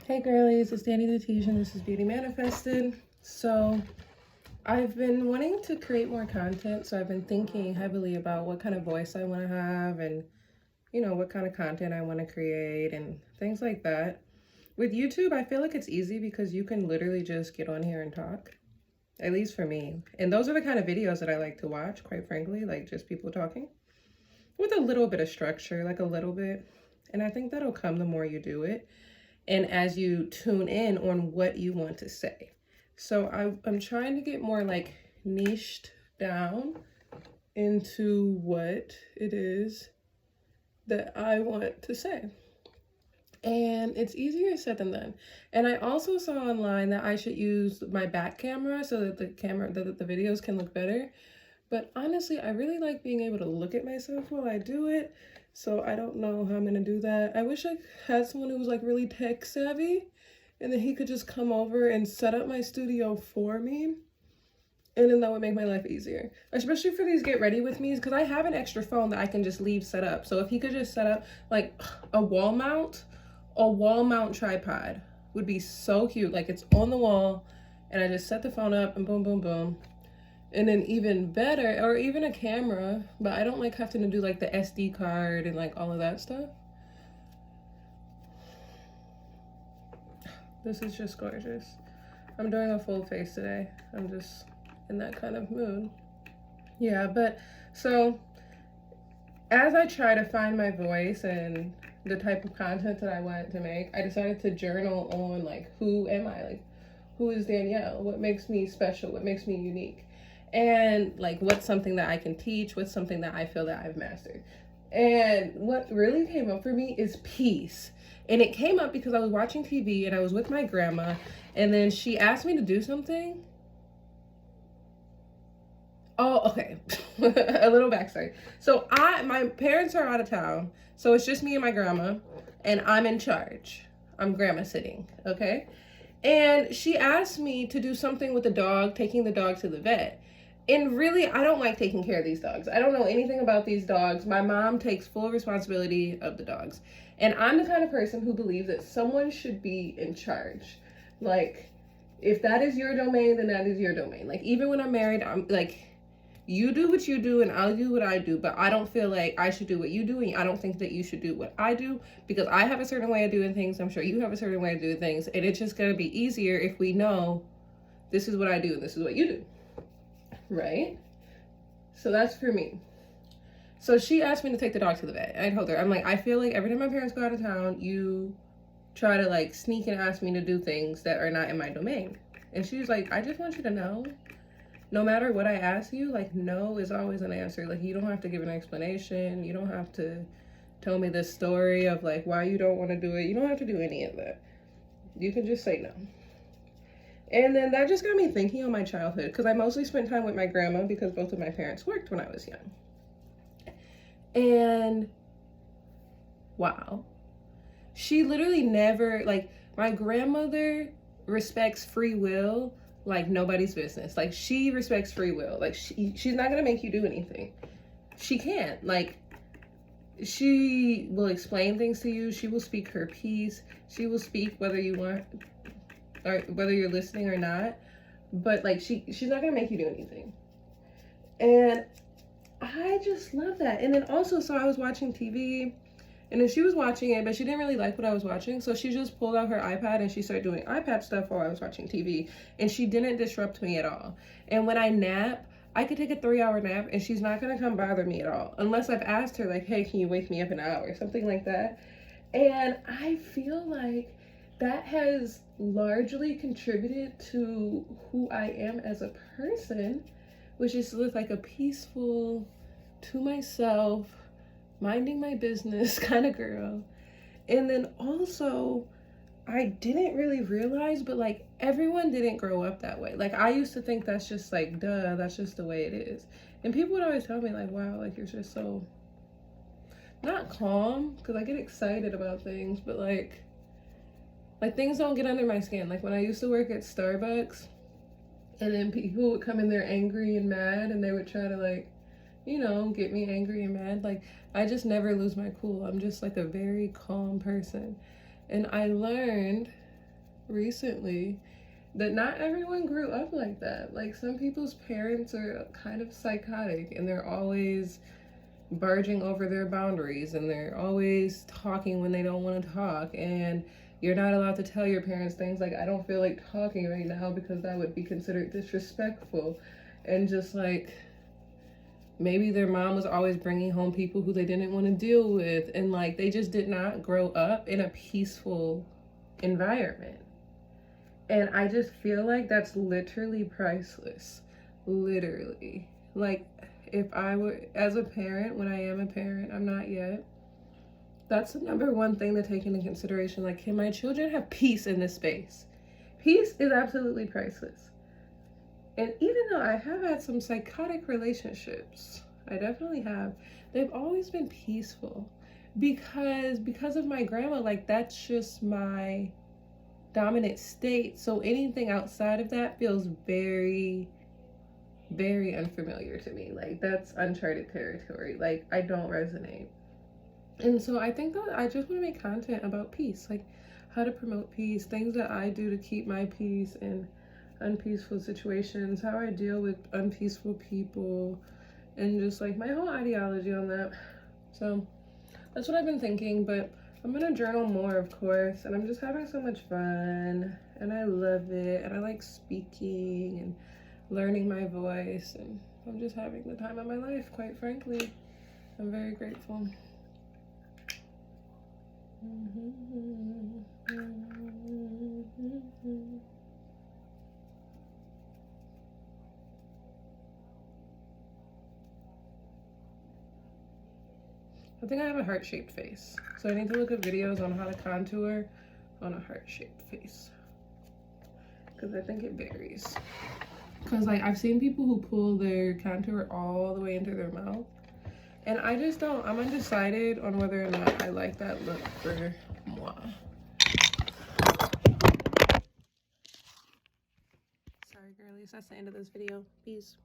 Hey girlies, it's Danny the Teach and this is Beauty Manifested. So I've been wanting to create more content, so I've been thinking heavily about what kind of voice I want to have and what kind of content I want to create and things like that. With YouTube, I feel like it's easy because you can literally just get on here and talk, at least for me. And those are the kind of videos that I like to watch, quite frankly, like just people talking with a little bit of structure, like a little bit. And I think that'll come the more you do it and as you tune in on what you want to say. So I'm trying to get more like niched down into what it is that I want to say. And it's easier said than done. And I also saw online that I should use my back camera so that the videos can look better. But honestly, I really like being able to look at myself while I do it. So I don't know how I'm gonna do that. I wish I had someone who was like really tech savvy and then he could just come over and set up my studio for me. And then that would make my life easier, especially for these get ready with me's, because I have an extra phone that I can just leave set up. So if he could just set up like a wall mount tripod would be so cute. Like it's on the wall and I just set the phone up and boom, boom, boom. And then even better, or even a camera, but I don't like having to do like the SD card and like all of that stuff. This is just gorgeous. I'm doing a full face today. I'm just in that kind of mood. Yeah, but so as I try to find my voice and the type of content that I wanted to make, I decided to journal on like, who am I? Like, who is Danielle? What makes me special? What makes me unique? And like, what's something that I can teach? What's something that I feel that I've mastered? And what really came up for me is peace. And it came up because I was watching TV and I was with my grandma, and then she asked me to do something. Oh, okay. A little backstory. So my parents are out of town, so it's just me and my grandma, and I'm in charge. I'm grandma sitting, okay? And she asked me to do something with the dog, taking the dog to the vet. And really, I don't like taking care of these dogs. I don't know anything about these dogs. My mom takes full responsibility of the dogs. And I'm the kind of person who believes that someone should be in charge. Like, if that is your domain, then that is your domain. Like, even when I'm married, I'm like, you do what you do and I'll do what I do, but I don't feel like I should do what you do, and I don't think that you should do what I do, because I have a certain way of doing things. I'm sure you have a certain way of doing things, and it's just going to be easier if we know this is what I do and this is what you do, right? So that's for me. So she asked me to take the dog to the vet. I told her, I'm like, I feel like every time my parents go out of town, you try to like sneak and ask me to do things that are not in my domain. And she was like, I just want you to know, no matter what I ask you, like, no is always an answer. Like, you don't have to give an explanation. You don't have to tell me this story of like why you don't want to do it. You don't have to do any of that. You can just say no. And then that just got me thinking on my childhood, because I mostly spent time with my grandma because both of my parents worked when I was young. And wow, she literally never, like, my grandmother respects free will like nobody's business. Like, she respects free will. Like, she's not gonna make you do anything. She can't. Like, she will explain things to you. She will speak her piece. She will speak whether you want, or whether you're listening or not. But like, she's not gonna make you do anything. And I just love that. And then also, so I was watching TV, and then she was watching it, but she didn't really like what I was watching. So she just pulled out her iPad and she started doing iPad stuff while I was watching TV. And she didn't disrupt me at all. And when I nap, I could take a 3-hour nap and she's not gonna come bother me at all. Unless I've asked her like, hey, can you wake me up an hour? Something like that. And I feel like that has largely contributed to who I am as a person, which is with like a peaceful, to myself, minding my business kind of girl. And then also, I didn't really realize, but like, everyone didn't grow up that way. Like, I used to think that's just like, duh, that's just the way it is. And people would always tell me like, wow, like, you're just so, not calm, because I get excited about things, but like things don't get under my skin. Like, when I used to work at Starbucks, and then people would come in there angry and mad, and they would try to like, get me angry and mad. Like, I just never lose my cool. I'm just like a very calm person. And I learned recently that not everyone grew up like that. Like, some people's parents are kind of psychotic and they're always barging over their boundaries and they're always talking when they don't want to talk, and you're not allowed to tell your parents things like, I don't feel like talking right now, because that would be considered disrespectful. And just like, maybe their mom was always bringing home people who they didn't want to deal with, and like they just did not grow up in a peaceful environment. And I just feel like that's literally priceless. Literally. Like, if I were, as a parent, when I am a parent, I'm not yet, that's the number one thing to take into consideration. Like, can my children have peace in this space? Peace is absolutely priceless. And even though I have had some psychotic relationships, I definitely have, they've always been peaceful. Because of my grandma, like, that's just my dominant state. So anything outside of that feels very, very unfamiliar to me. Like, that's uncharted territory. Like, I don't resonate. And so I think that I just want to make content about peace, like how to promote peace, things that I do to keep my peace in unpeaceful situations, how I deal with unpeaceful people, and just like my whole ideology on that. So that's what I've been thinking. But I'm gonna journal more, of course, and I'm just having so much fun, and I love it, and I like speaking and learning my voice, and I'm just having the time of my life, quite frankly. I'm very grateful. I think I have a heart-shaped face, so I need to look at videos on how to contour on a heart-shaped face, because I think it varies. Because like, I've seen people who pull their contour all the way into their mouth, and I just don't. I'm undecided on whether or not I like that look for moi. Sorry, girlies. That's the end of this video. Peace.